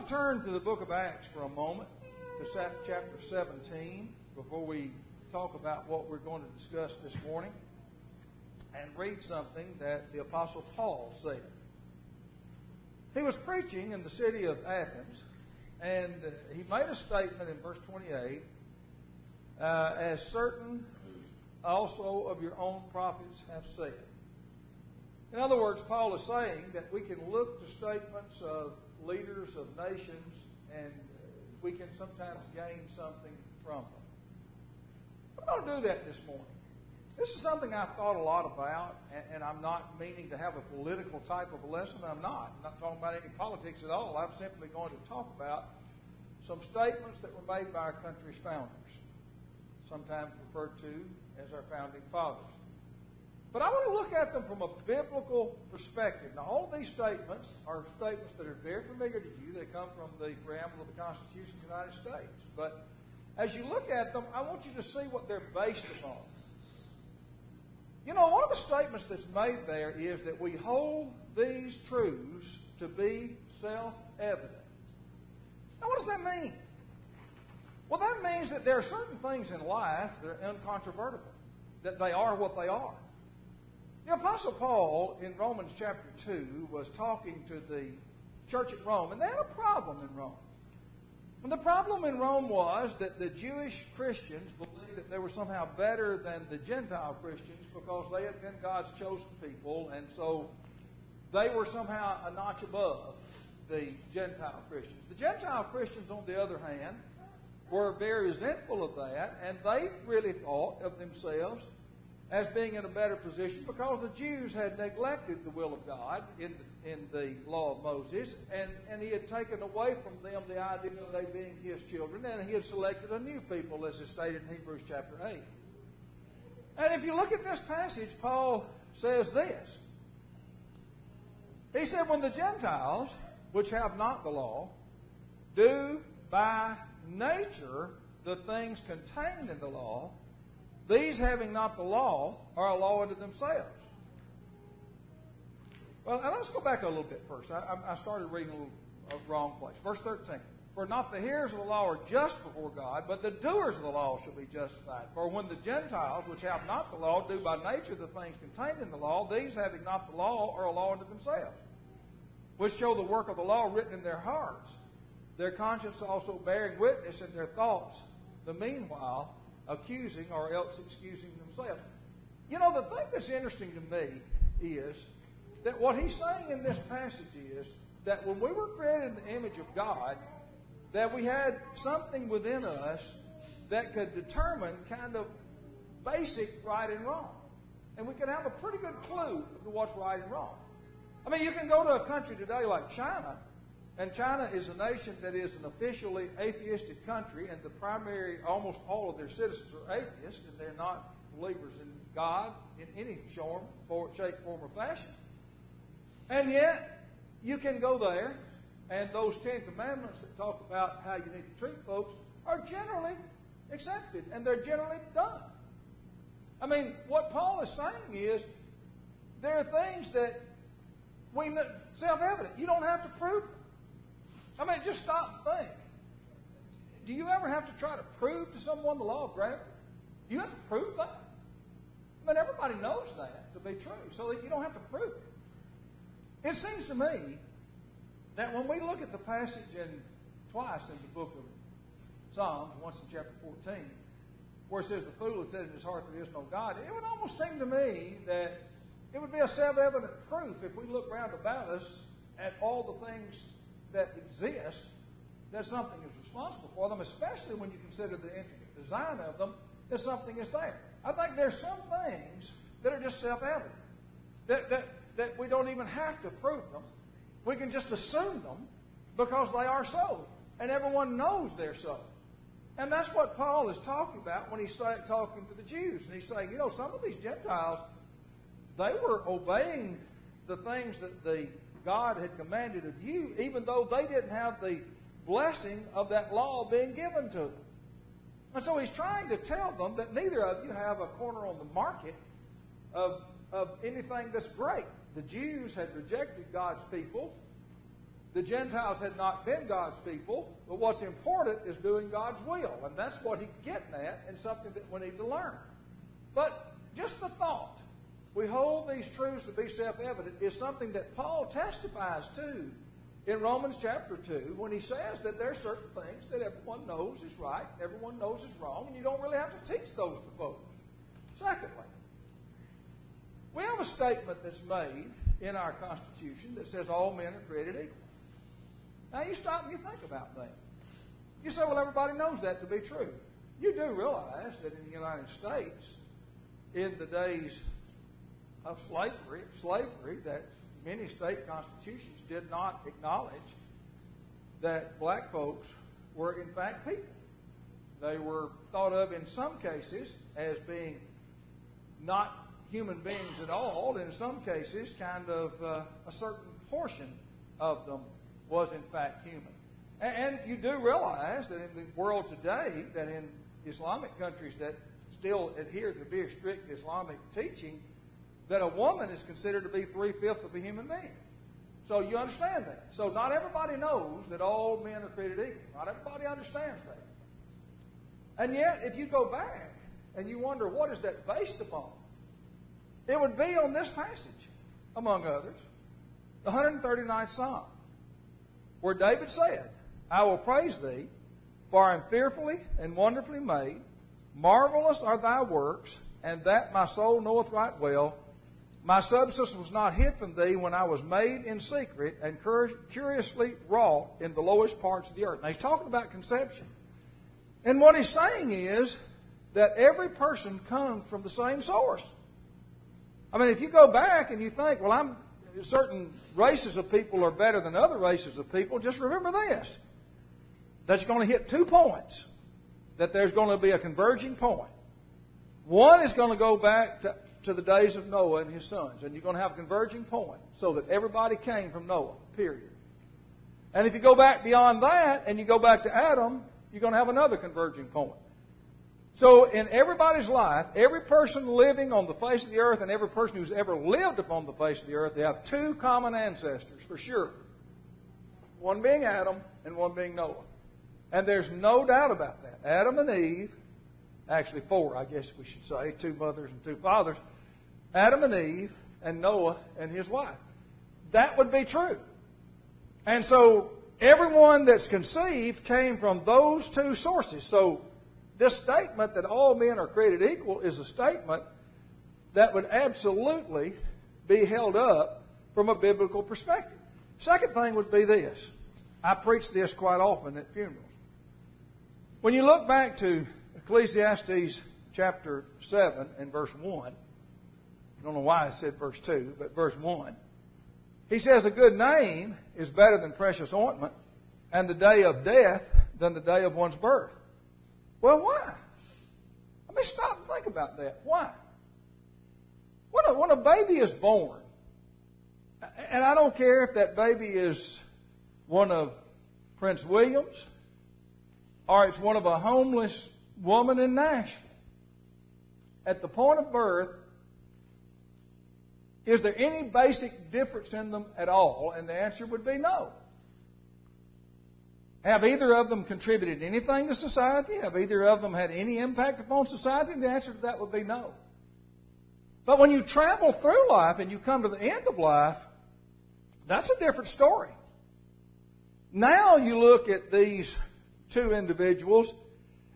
to turn to the book of Acts for a moment, to chapter 17, before we talk about what we're going to discuss this morning, and read something that the Apostle Paul said. He was preaching in the city of Athens, and he made a statement in verse 28, as certain also of your own prophets have said. In other words, Paul is saying that we can look to statements of leaders of nations and we can sometimes gain something from them. I'm going to do that this morning. This is something I thought a lot about, and I'm not meaning to have a political type of a lesson. I'm not talking about any politics at all. I'm simply going to talk about some statements that were made by our country's founders, sometimes referred to as our founding fathers. But I want to look at them from a biblical perspective. Now, all of these statements are statements that are very familiar to you. They come from the preamble of the Constitution of the United States. But as you look at them, I want you to see what they're based upon. You know, one of the statements that's made there is that we hold these truths to be self-evident. Now, what does that mean? Well, that means that there are certain things in life that are incontrovertible, that they are what they are. The Apostle Paul, in Romans chapter 2, was talking to the church at Rome, and they had a problem in Rome. And the problem in Rome was that the Jewish Christians believed that they were somehow better than the Gentile Christians because they had been God's chosen people, and so they were somehow a notch above the Gentile Christians. The Gentile Christians, on the other hand, were very resentful of that, and they really thought of themselves as being in a better position because the Jews had neglected the will of God in the law of Moses, and he had taken away from them the idea of they being his children, and he had selected a new people, as is stated in Hebrews chapter 8. And if you look at this passage, Paul says this. He said, when the Gentiles, which have not the law, do by nature the things contained in the law, these, having not the law, are a law unto themselves. Well, now let's go back a little bit first. I started reading a wrong place. Verse 13. For not the hearers of the law are just before God, but the doers of the law shall be justified. For when the Gentiles, which have not the law, do by nature the things contained in the law, these, having not the law, are a law unto themselves, which show the work of the law written in their hearts, their conscience also bearing witness in their thoughts, the meanwhile accusing or else excusing themselves. You know, the thing that's interesting to me is that what he's saying in this passage is that when we were created in the image of God, that we had something within us that could determine kind of basic right and wrong. And we could have a pretty good clue to what's right and wrong. I mean, you can go to a country today like China, and China is a nation that is an officially atheistic country, and the primary, almost all of their citizens are atheists, and they're not believers in God in any shape, form, or fashion. And yet, you can go there, and those 10 commandments that talk about how you need to treat folks are generally accepted, and they're generally done. I mean, what Paul is saying is, there are things that we know, self-evident. You don't have to prove them. I mean, just stop and think. Do you ever have to try to prove to someone the law of gravity? Do you have to prove that? I mean, everybody knows that to be true, so that you don't have to prove it. It seems to me that when we look at the passage twice in the book of Psalms, once in chapter 14, where it says, the fool has said in his heart there is no God, it would almost seem to me that it would be a self-evident proof if we look round about us at all the things that exist, that something is responsible for them, especially when you consider the intricate design of them, that something is there. I think there's some things that are just self-evident, that we don't even have to prove them. We can just assume them because they are so, and everyone knows they're so. And that's what Paul is talking about when he's talking to the Jews. And he's saying, you know, some of these Gentiles, they were obeying the things that God had commanded of you, even though they didn't have the blessing of that law being given to them. And so he's trying to tell them that neither of you have a corner on the market of anything that's great. The Jews had rejected God's people. the Gentiles had not been God's people, but what's important is doing God's will. And that's what he's getting at, and something that we need to learn. But just the thought, we hold these truths to be self-evident, is something that Paul testifies to in Romans chapter 2, when he says that there are certain things that everyone knows is right, everyone knows is wrong, and you don't really have to teach those to folks. Secondly, we have a statement that's made in our Constitution that says all men are created equal. Now you stop and you think about that. You say, well, everybody knows that to be true. You do realize that in the United States, in the days of slavery, that many state constitutions did not acknowledge that black folks were in fact people. They were thought of in some cases as being not human beings at all, and in some cases kind of a certain portion of them was in fact human. And you do realize that in the world today, that in Islamic countries that still adhere to very strict Islamic teaching, that a woman is considered to be 3/5 of a human being. So you understand that. So not everybody knows that all men are created equal. Not everybody understands that. And yet, if you go back and you wonder what is that based upon, it would be on this passage, among others, the 139th Psalm, where David said, I will praise thee, for I am fearfully and wonderfully made. Marvelous are thy works, and that my soul knoweth right well. My substance was not hid from thee when I was made in secret and curiously wrought in the lowest parts of the earth. Now he's talking about conception. And what he's saying is that every person comes from the same source. I mean, if you go back and you think, well, certain races of people are better than other races of people, just remember this, that you're going to hit 2 points, that there's going to be a converging point. One is going to go back to the days of Noah and his sons, and you're going to have a converging point so that everybody came from Noah, period. And if you go back beyond that and you go back to Adam, you're going to have another converging point. So in everybody's life, every person living on the face of the earth and every person who's ever lived upon the face of the earth, they have 2 common ancestors for sure. One being Adam and one being Noah. And there's no doubt about that. Adam and Eve, actually 4, I guess we should say, 2 mothers and 2 fathers. Adam and Eve and Noah and his wife. That would be true. And so everyone that's conceived came from those 2 sources. So this statement that all men are created equal is a statement that would absolutely be held up from a biblical perspective. Second thing would be this. I preach this quite often at funerals. When you look back to Ecclesiastes chapter 7 and verse 1, I don't know why I said verse 2, but verse 1, he says, a good name is better than precious ointment, and the day of death than the day of one's birth. Well, why? Let me stop and think about that. Why? When a baby is born, and I don't care if that baby is one of Prince William's or it's one of a homeless woman in Nashville, at the point of birth, is there any basic difference in them at all? And the answer would be no. Have either of them contributed anything to society? Have either of them had any impact upon society? The answer to that would be no. But when you travel through life and you come to the end of life, that's a different story. Now you look at these 2 individuals,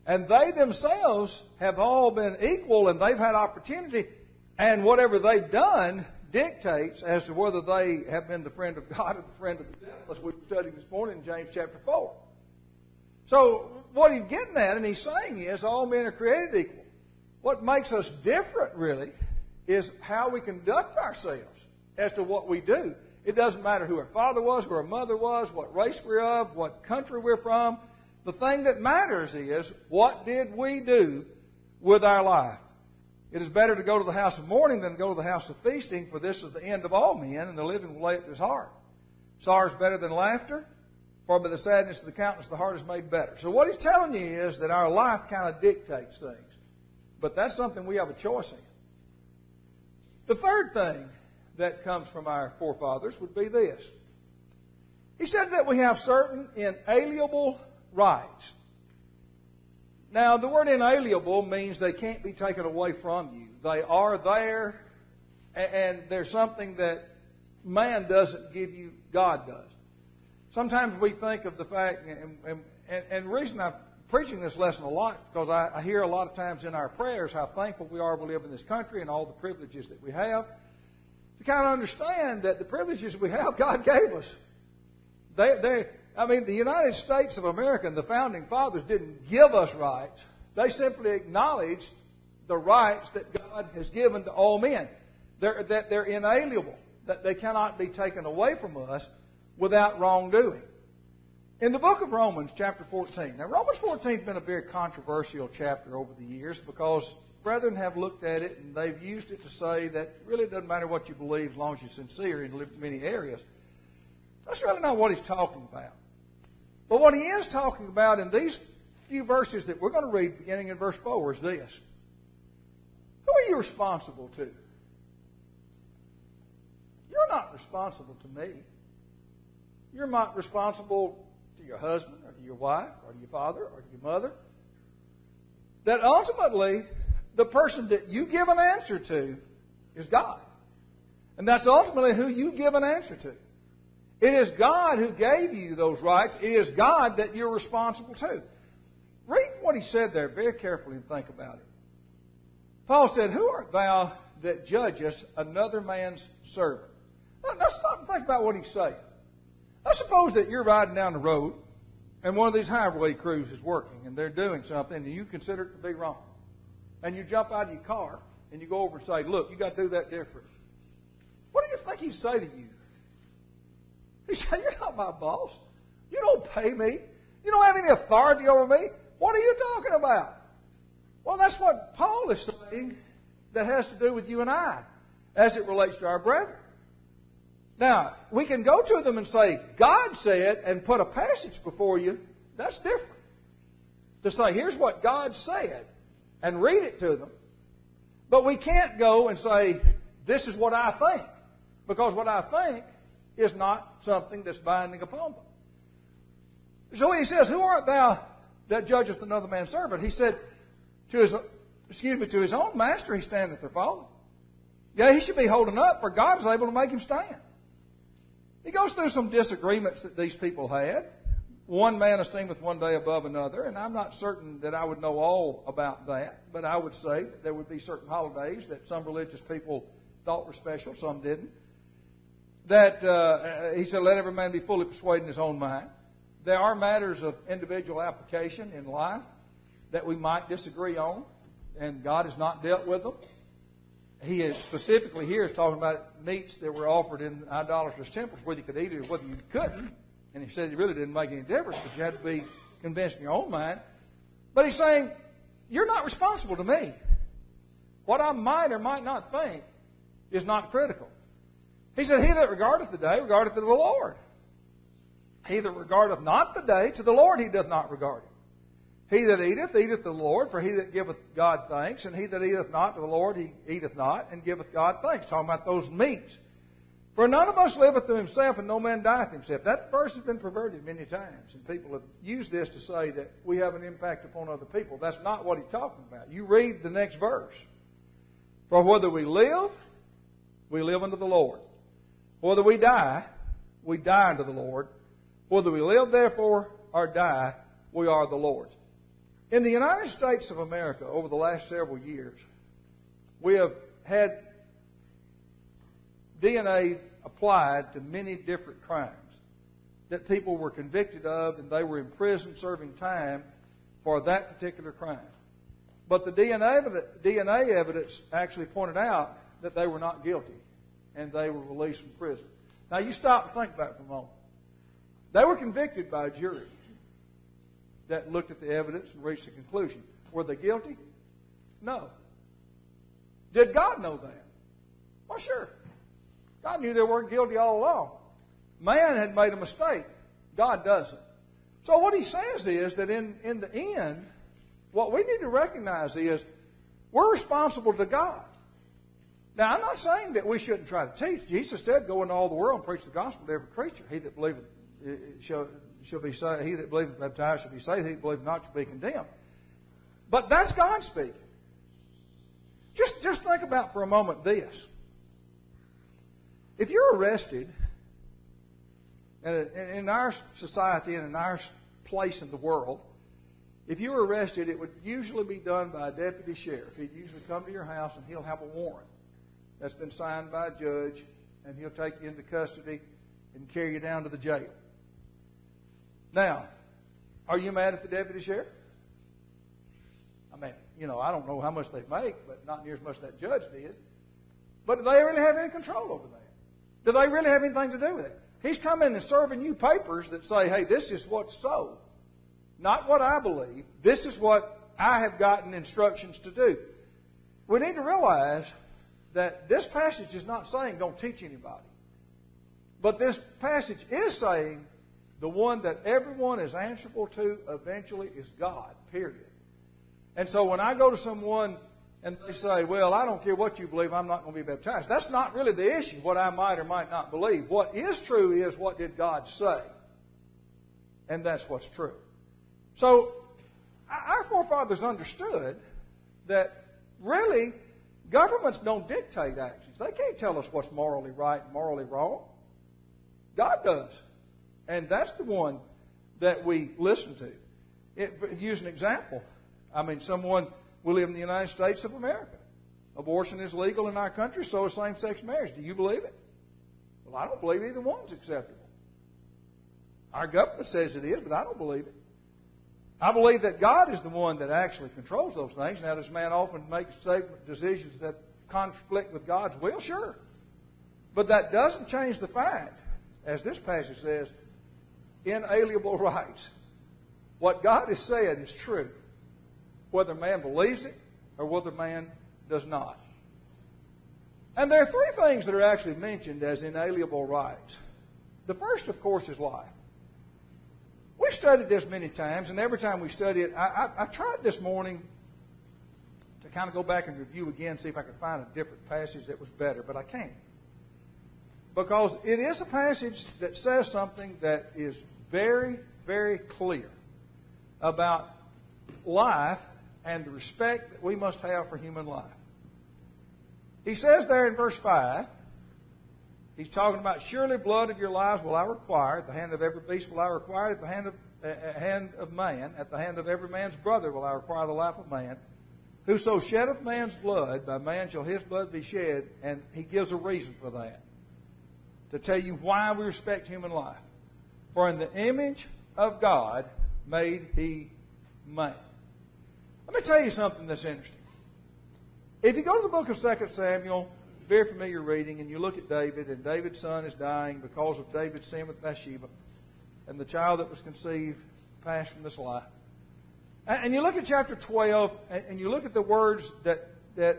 and they themselves have all been equal, and they've had opportunity, and whatever they've done dictates as to whether they have been the friend of God or the friend of the devil, as we studied this morning in James chapter 4. So what he's getting at, and he's saying, is all men are created equal. What makes us different, really, is how we conduct ourselves as to what we do. It doesn't matter who our father was, who our mother was, what race we're of, what country we're from. The thing that matters is, what did we do with our life? It is better to go to the house of mourning than to go to the house of feasting, for this is the end of all men, and the living will lay it to his heart. Sorrow is better than laughter, for by the sadness of the countenance the heart is made better. So what he's telling you is that our life kind of dictates things. But that's something we have a choice in. The third thing that comes from our forefathers would be this. He said that we have certain inalienable rights. Now, the word inalienable means they can't be taken away from you. They are there, and there's something that man doesn't give you, God does. Sometimes we think of the fact, and the reason I'm preaching this lesson a lot, because I hear a lot of times in our prayers how thankful we are we live in this country and all the privileges that we have. To kind of understand that the privileges we have, God gave us. The United States of America and the Founding Fathers didn't give us rights. They simply acknowledged the rights that God has given to all men. That they're inalienable, that they cannot be taken away from us without wrongdoing. In the book of Romans, chapter 14. Now, Romans 14 has been a very controversial chapter over the years because brethren have looked at it and they've used it to say that it really doesn't matter what you believe as long as you're sincere in many areas. That's really not what he's talking about. But what he is talking about in these few verses that we're going to read beginning in verse 4 is this. Who are you responsible to? You're not responsible to me. You're not responsible to your husband or to your wife or to your father or to your mother. That ultimately, the person that you give an answer to is God. And that's ultimately who you give an answer to. It is God who gave you those rights. It is God that you're responsible to. Read what he said there very carefully and think about it. Paul said, "Who art thou that judgest another man's servant?" Now stop and think about what he's saying. Now suppose that you're riding down the road and one of these highway crews is working and they're doing something and you consider it to be wrong. And you jump out of your car and you go over and say, "Look, you got to do that different." What do you think he'd say to you? He'd say, "You're not my boss. You don't pay me. You don't have any authority over me. What are you talking about?" Well, that's what Paul is saying that has to do with you and I as it relates to our brethren. Now, we can go to them and say, "God said," and put a passage before you. That's different. To say, "Here's what God said," and read it to them. But we can't go and say, "This is what I think," because what I think is not something that's binding upon them. So he says, "Who art thou that judgest another man's servant?" He said, to his own master he standeth or falleth. Yeah, he should be holding up, for God is able to make him stand. He goes through some disagreements that these people had. One man esteemeth one day above another, and I'm not certain that I would know all about that, but I would say that there would be certain holidays that some religious people thought were special, some didn't. That he said, "Let every man be fully persuaded in his own mind." There are matters of individual application in life that we might disagree on, and God has not dealt with them. He is specifically here is talking about meats that were offered in idolatrous temples, whether you could eat it or whether you couldn't. And he said it really didn't make any difference, but you had to be convinced in your own mind. But he's saying, you're not responsible to me. What I might or might not think is not critical. He said, "He that regardeth the day regardeth to the Lord. He that regardeth not the day, to the Lord he doth not regard it. He that eateth, eateth to the Lord, for he that giveth God thanks, and he that eateth not to the Lord, he eateth not, and giveth God thanks." Talking about those meats. "For none of us liveth to himself, and no man dieth himself." That verse has been perverted many times, and people have used this to say that we have an impact upon other people. That's not what he's talking about. You read the next verse. "For whether we live unto the Lord. Whether we die unto the Lord. Whether we live, therefore, or die, we are the Lord's." In the United States of America, over the last several years, we have had DNA applied to many different crimes that people were convicted of, and they were in prison serving time for that particular crime. But the DNA evidence actually pointed out that they were not guilty, and they were released from prison. Now, you stop and think about it for a moment. They were convicted by a jury that looked at the evidence and reached a conclusion. Were they guilty? No. Did God know that? Well, sure. God knew they weren't guilty all along. Man had made a mistake. God doesn't. So what he says is that in the end, what we need to recognize is we're responsible to God. Now, I'm not saying that we shouldn't try to teach. Jesus said, "Go into all the world and preach the gospel to every creature. He that believeth shall be saved. He that believeth baptized shall be saved. He that believeth not shall be condemned. But that's God speaking. Just think about for a moment this. If you're arrested, and in our society and in our place in the world, if you were arrested, it would usually be done by a deputy sheriff. He'd usually come to your house and he'll have a warrant that's been signed by a judge, and he'll take you into custody and carry you down to the jail. Now, are you mad at the deputy sheriff? I mean, I don't know how much they make, but not near as much as that judge did. But do they really have any control over that? Do they really have anything to do with it? He's coming and serving you papers that say, hey, this is what's so. Not what I believe. This is what I have gotten instructions to do. We need to realize that this passage is not saying don't teach anybody. But this passage is saying the one that everyone is answerable to eventually is God, period. And so when I go to someone and they say, well, I don't care what you believe, I'm not going to be baptized. That's not really the issue, what I might or might not believe. What is true is what did God say? And that's what's true. So our forefathers understood that really governments don't dictate actions. They can't tell us what's morally right and morally wrong. God does. And that's the one that we listen to. Use an example. We live in the United States of America. Abortion is legal in our country, so is same-sex marriage. Do you believe it? Well, I don't believe either one's acceptable. Our government says it is, but I don't believe it. I believe that God is the one that actually controls those things. Now, does man often make decisions that conflict with God's will? Sure. But that doesn't change the fact, as this passage says, inalienable rights. What God has said is true, whether man believes it or whether man does not. And there are three things that are actually mentioned as inalienable rights. The first, of course, is life. We've studied this many times, and every time we study it, I tried this morning to kind of go back and review again, see if I could find a different passage that was better, but I can't. Because it is a passage that says something that is very, very clear about life and the respect that we must have for human life. He says there in verse 5, he's talking about, surely blood of your lives will I require, at the hand of every beast will I require, at the hand of man, at the hand of every man's brother will I require the life of man. Whoso sheddeth man's blood, by man shall his blood be shed. And he gives a reason for that, to tell you why we respect human life. For in the image of God made he man. Let me tell you something that's interesting. If you go to the book of 2 Samuel, very familiar reading, and you look at David, and David's son is dying because of David's sin with Bathsheba, and the child that was conceived passed from this life. And you look at chapter 12, and you look at the words that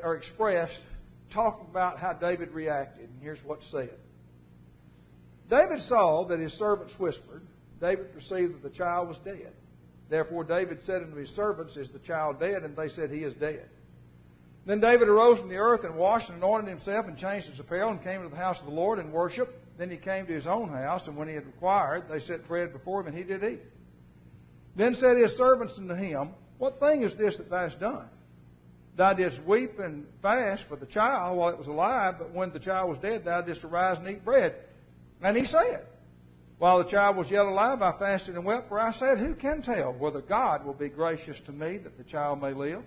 are expressed, talking about how David reacted, and here's what's said. David saw that his servants whispered. David perceived that the child was dead. Therefore David said unto his servants, is the child dead? And they said, he is dead. Then David arose from the earth and washed and anointed himself and changed his apparel and came to the house of the Lord and worshiped. Then he came to his own house, and when he had required, they set bread before him, and he did eat. Then said his servants unto him, what thing is this that thou hast done? Thou didst weep and fast for the child while it was alive, but when the child was dead, thou didst arise and eat bread. And he said, while the child was yet alive, I fasted and wept, for I said, who can tell whether God will be gracious to me that the child may live?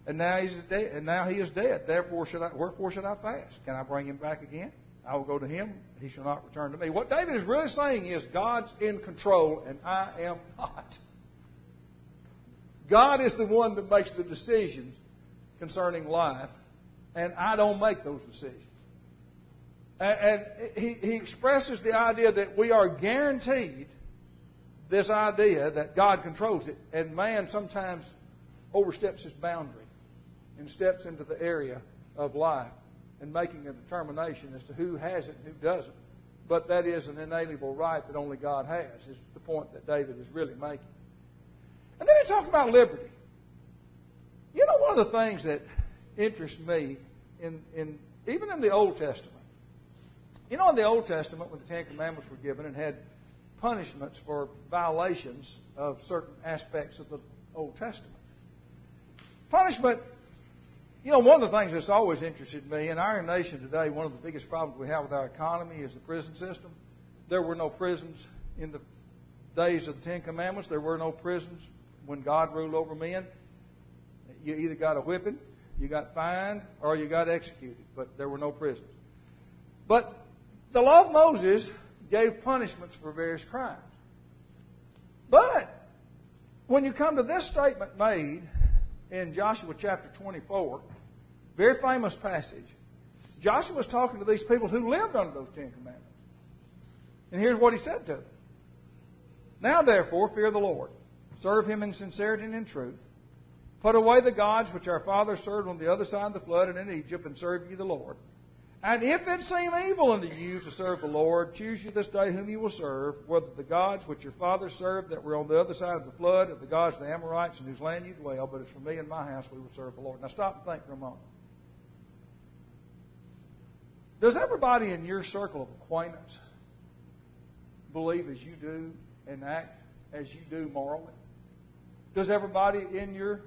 And now he is dead. And now he is dead. Wherefore should I fast? Can I bring him back again? I will go to him. He shall not return to me. What David is really saying is God's in control and I am not. God is the one that makes the decisions concerning life, and I don't make those decisions. And he expresses the idea that we are guaranteed this idea that God controls it, and man sometimes oversteps his boundary and steps into the area of life and making a determination as to who has it and who doesn't. But that is an inalienable right that only God has, is the point that David is really making. And then he talks about liberty. You know, one of the things that interests me, even in the Old Testament, you know, in the Old Testament, when the Ten Commandments were given and had punishments for violations of certain aspects of the Old Testament. Punishment, one of the things that's always interested me, in our nation today, one of the biggest problems we have with our economy is the prison system. There were no prisons in the days of the Ten Commandments. There were no prisons when God ruled over men. You either got a whipping, you got fined, or you got executed. But there were no prisons. But the law of Moses gave punishments for various crimes. But when you come to this statement made in Joshua chapter 24, very famous passage, Joshua was talking to these people who lived under those Ten Commandments. And here's what he said to them. Now therefore, fear the Lord. Serve him in sincerity and in truth. Put away the gods which our fathers served on the other side of the flood and in Egypt, and serve ye the Lord. And if it seem evil unto you to serve the Lord, choose you this day whom you will serve, whether the gods which your fathers served that were on the other side of the flood, or the gods of the Amorites in whose land you dwell, but as for me and my house we will serve the Lord. Now stop and think for a moment. Does everybody in your circle of acquaintance believe as you do and act as you do morally? Does everybody in your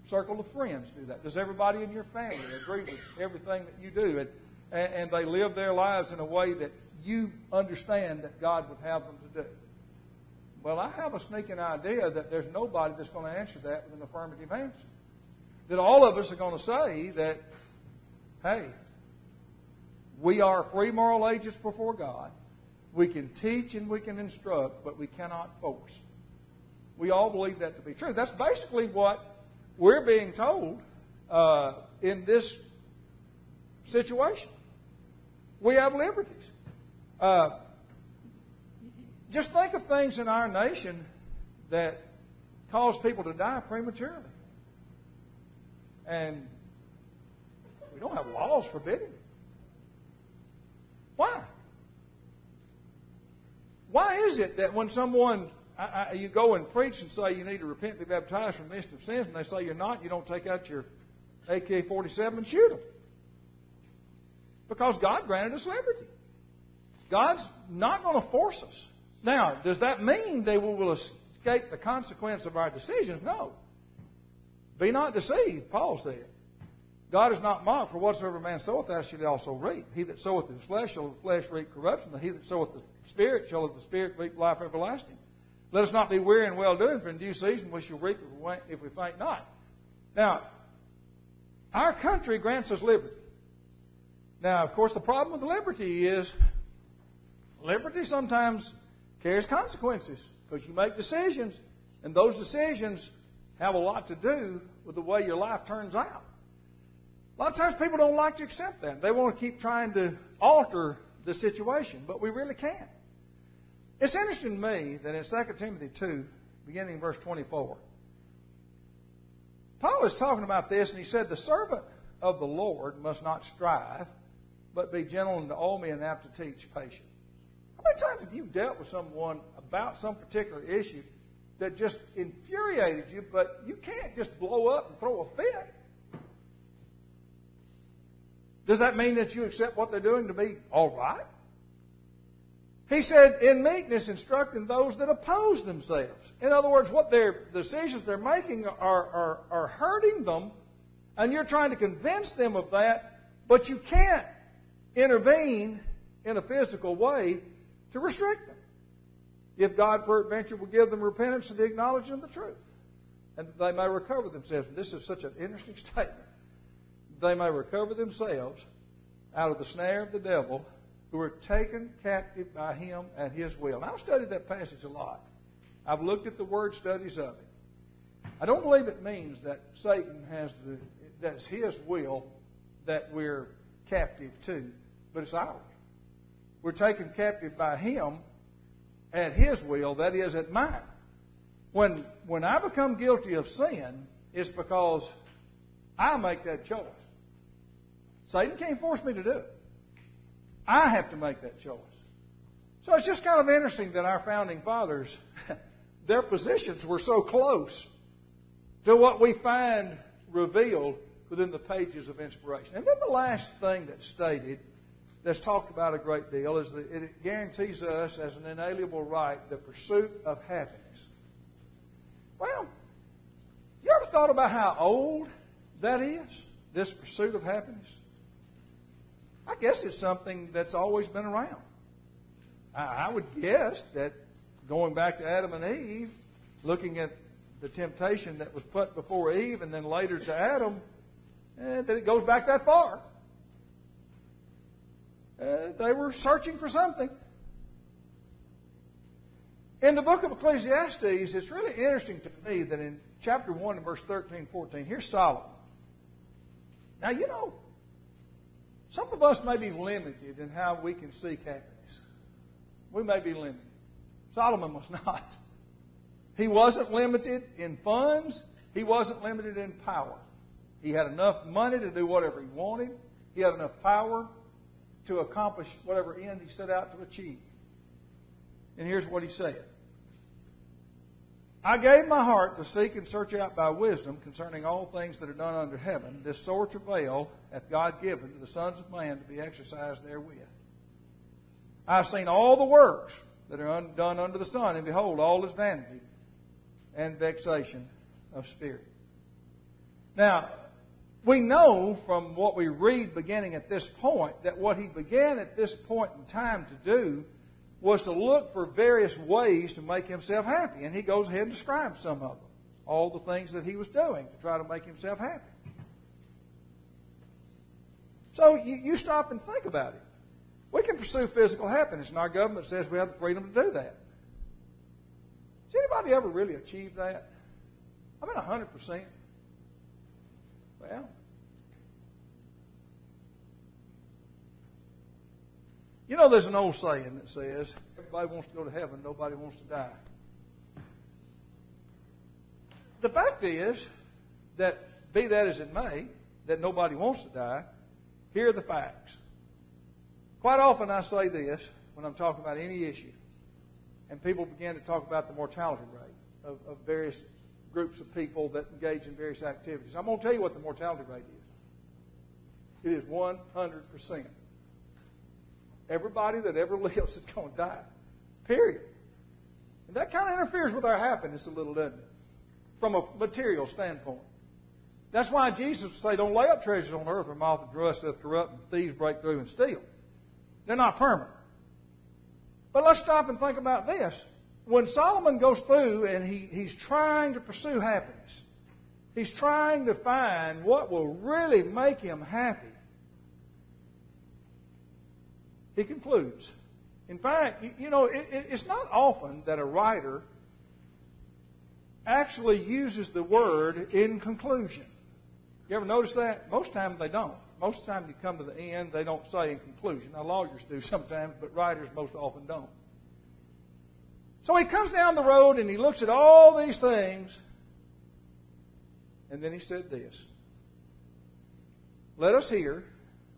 circle of friends do that? Does everybody in your family agree with everything that you do? And they live their lives in a way that you understand that God would have them to do? Well, I have a sneaking idea that there's nobody that's going to answer that with an affirmative answer. That all of us are going to say that, hey, we are free moral agents before God. We can teach and we can instruct, but we cannot force. We all believe that to be true. That's basically what we're being told in this situation. We have liberties. Just think of things in our nation that cause people to die prematurely. And we don't have laws forbidding it. Why? Why is it that when someone, you go and preach and say you need to repent and be baptized for remission of sins, and they say you're not, you don't take out your AK-47 and shoot them? Because God granted us liberty. God's not going to force us. Now, does that mean they will escape the consequence of our decisions? No. Be not deceived, Paul said. God is not mocked, for whatsoever man soweth, that shall he also reap. He that soweth in the flesh shall of the flesh reap corruption, and he that soweth the Spirit shall of the Spirit reap life everlasting. Let us not be weary in well-doing, for in due season we shall reap if we faint not. Now, our country grants us liberty. Now, of course, the problem with liberty is liberty sometimes carries consequences, because you make decisions, and those decisions have a lot to do with the way your life turns out. A lot of times people don't like to accept that. They want to keep trying to alter the situation, but we really can't. It's interesting to me that in 2 Timothy 2, beginning in verse 24, Paul is talking about this, and he said, the servant of the Lord must not strive, but be gentle unto all men and apt to teach, patient. How many times have you dealt with someone about some particular issue that just infuriated you, but you can't just blow up and throw a fit? Does that mean that you accept what they're doing to be all right? He said, in meekness, instructing those that oppose themselves. In other words, what their decisions they're making are hurting them, and you're trying to convince them of that, but you can't intervene in a physical way to restrict them. If God peradventure will give them repentance and the acknowledgement of the truth, and that they may recover themselves. And this is such an interesting statement. They may recover themselves out of the snare of the devil, who are taken captive by him at his will. And I've studied that passage a lot. I've looked at the word studies of it. I don't believe it means that Satan that's his will that we're captive to, but it's ours. We're taken captive by him at his will, that is, at mine. When I become guilty of sin, it's because I make that choice. Satan can't force me to do it. I have to make that choice. So it's just kind of interesting that our founding fathers, their positions were so close to what we find revealed within the pages of inspiration. And then the last thing that's stated that's talked about a great deal is that it guarantees us as an inalienable right the pursuit of happiness. Well, you ever thought about how old that is, this pursuit of happiness? I guess it's something that's always been around. I would guess that going back to Adam and Eve, looking at the temptation that was put before Eve and then later to Adam, that it goes back that far. They were searching for something. In the book of Ecclesiastes, it's really interesting to me that in chapter 1 and verse 13, 14, here's Solomon. Now, you know, some of us may be limited in how we can seek happiness. We may be limited. Solomon was not. He wasn't limited in funds. He wasn't limited in power. He had enough money to do whatever he wanted. He had enough power to accomplish whatever end he set out to achieve. And here's what he said. I gave my heart to seek and search out by wisdom concerning all things that are done under heaven. This sore travail hath God given to the sons of man to be exercised therewith. I have seen all the works that are done under the sun, and behold, all is vanity and vexation of spirit. Now, we know from what we read beginning at this point that what he began at this point in time to do was to look for various ways to make himself happy. And he goes ahead and describes some of them. All the things that he was doing to try to make himself happy. So you stop and think about it. We can pursue physical happiness, and our government says we have the freedom to do that. Has anybody ever really achieved that? I mean, 100%. Well, you know, there's an old saying that says, everybody wants to go to heaven, nobody wants to die. The fact is that, be that as it may, that nobody wants to die, here are the facts. Quite often I say this when I'm talking about any issue, and people begin to talk about the mortality rate of various groups of people that engage in various activities. I'm going to tell you what the mortality rate is. It is 100%. Everybody that ever lives is going to die. Period. And that kind of interferes with our happiness a little, doesn't it? From a material standpoint. That's why Jesus would say, don't lay up treasures on earth where moth and rust doth corrupt and thieves break through and steal. They're not permanent. But let's stop and think about this. When Solomon goes through and he's trying to pursue happiness, he's trying to find what will really make him happy, he concludes. In fact, you know, it's not often that a writer actually uses the word in conclusion. You ever notice that? Most times they don't. Most of the time you come to the end, they don't say in conclusion. Now, lawyers do sometimes, but writers most often don't. So he comes down the road and he looks at all these things, and then he said this. Let us hear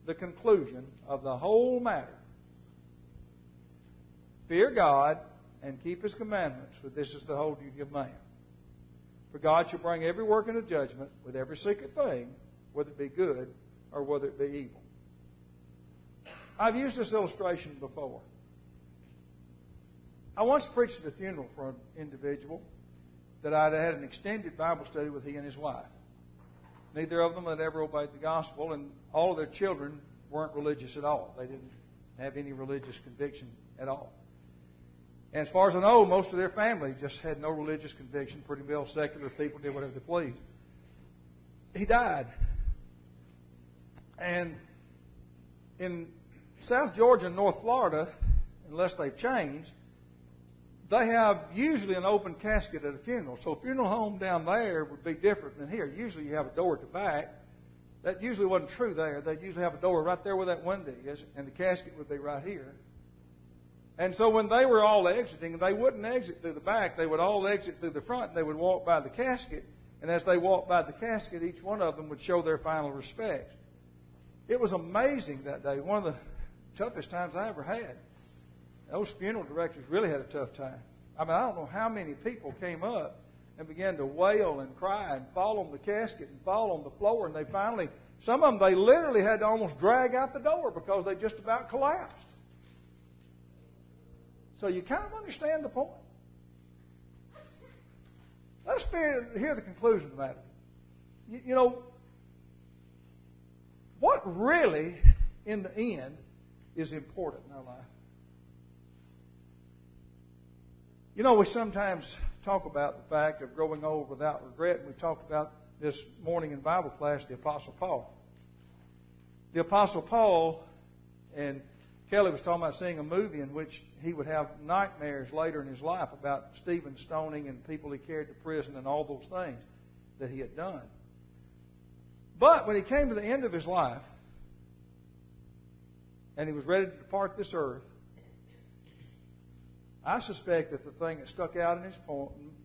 the conclusion of the whole matter. Fear God and keep His commandments, for this is the whole duty of man. For God shall bring every work into judgment with every secret thing, whether it be good or whether it be evil. I've used this illustration before. I once preached at a funeral for an individual that I'd had an extended Bible study with he and his wife. Neither of them had ever obeyed the gospel, and all of their children weren't religious at all. They didn't have any religious conviction at all. And as far as I know, most of their family just had no religious conviction, pretty well secular people, did whatever they pleased. He died. And in South Georgia and North Florida, unless they've changed, they have usually an open casket at a funeral. So a funeral home down there would be different than here. Usually you have a door at the back. That usually wasn't true there. They'd usually have a door right there where that window is, and the casket would be right here. And so when they were all exiting, they wouldn't exit through the back. They would all exit through the front, and they would walk by the casket. And as they walked by the casket, each one of them would show their final respects. It was amazing that day. One of the toughest times I ever had. Those funeral directors really had a tough time. I mean, I don't know how many people came up and began to wail and cry and fall on the casket and fall on the floor. And they finally Some of them they literally had to almost drag out the door because they just about collapsed. So you kind of understand the point. Let us hear the conclusion of the matter. You know, what really, in the end, is important in our life? You know, we sometimes talk about the fact of growing old without regret, and we talked about this morning in Bible class, the Apostle Paul. The Apostle Paul, and Kelly was talking about seeing a movie in which he would have nightmares later in his life about Stephen stoning and people he carried to prison and all those things that he had done. But when he came to the end of his life, and he was ready to depart this earth, I suspect that the thing that stuck out in his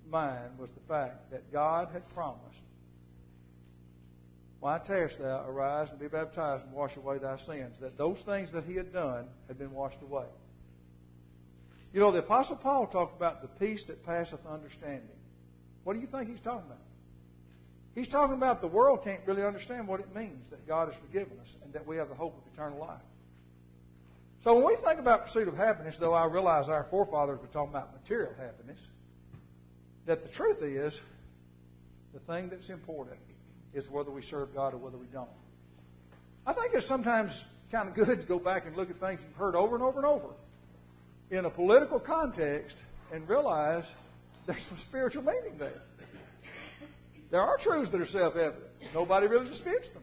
mind was the fact that God had promised, "Why tarriest thou? Arise and be baptized and wash away thy sins." That those things that he had done had been washed away. You know, the Apostle Paul talked about the peace that passeth understanding. What do you think he's talking about? He's talking about the world can't really understand what it means that God has forgiven us and that we have the hope of eternal life. So when we think about pursuit of happiness, though I realize our forefathers were talking about material happiness, that the truth is, the thing that's important is whether we serve God or whether we don't. I think it's sometimes kind of good to go back and look at things you've heard over and over and over in a political context and realize there's some spiritual meaning there. There are truths that are self-evident. Nobody really disputes them.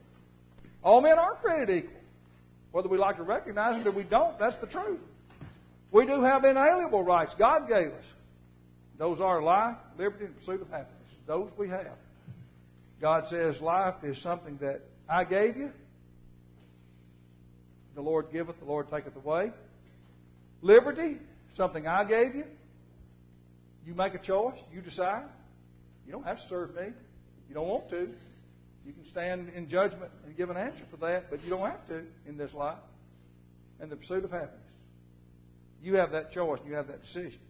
All men aren't created equal. Whether we like to recognize them or we don't, that's the truth. We do have inalienable rights God gave us. Those are life, liberty, and pursuit of happiness. Those we have. God says life is something that I gave you. The Lord giveth, the Lord taketh away. Liberty, something I gave you. You make a choice. You decide. You don't have to serve me. You don't want to. You can stand in judgment and give an answer for that, but you don't have to in this life. And the pursuit of happiness. You have that choice. You have that decision.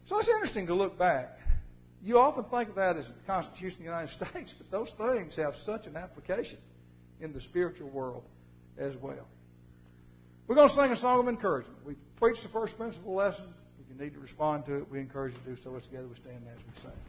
So it's interesting to look back. You often think of that as the Constitution of the United States, but those things have such an application in the spiritual world as well. We're going to sing a song of encouragement. We've preached the first principle lesson. If you need to respond to it, we encourage you to do so. Let's together we stand as we sing.